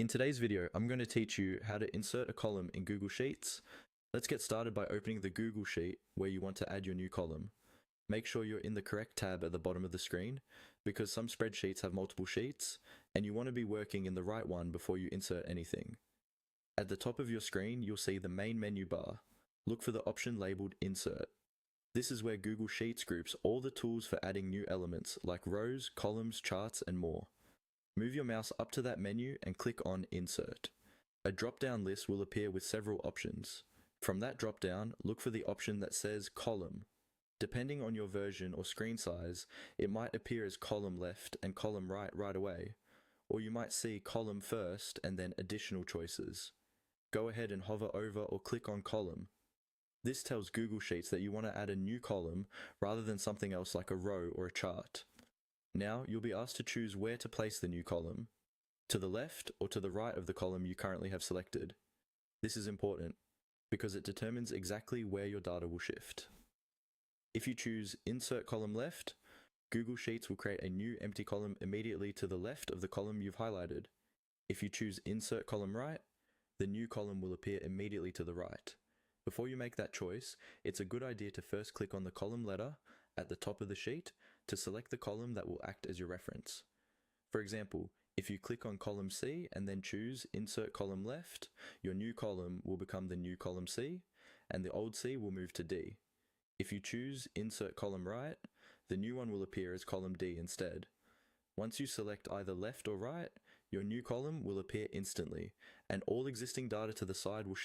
In today's video, I'm going to teach you how to insert a column in Google Sheets. Let's get started by opening the Google Sheet where you want to add your new column. Make sure you're in the correct tab at the bottom of the screen, because some spreadsheets have multiple sheets, and you want to be working in the right one before you insert anything. At the top of your screen, you'll see the main menu bar. Look for the option labeled Insert. This is where Google Sheets groups all the tools for adding new elements like rows, columns, charts, and more. Move your mouse up to that menu and click on Insert. A drop-down list will appear with several options. From that drop-down, look for the option that says Column. Depending on your version or screen size, it might appear as Column Left and Column right away, or you might see Column First and then additional choices. Go ahead and hover over or click on Column. This tells Google Sheets that you want to add a new column rather than something else like a row or a chart. Now you'll be asked to choose where to place the new column, to the left or to the right of the column you currently have selected. This is important because it determines exactly where your data will shift. If you choose Insert Column Left, Google Sheets will create a new empty column immediately to the left of the column you've highlighted. If you choose Insert Column Right, the new column will appear immediately to the right. Before you make that choice, it's a good idea to first click on the column letter at the top of the sheet to select the column that will act as your reference. For example, if you click on column C and then choose Insert Column Left, your new column will become the new column C, and the old C will move to D. If you choose Insert Column Right, the new one will appear as column D instead. Once you select either left or right, your new column will appear instantly, and all existing data to the side will shift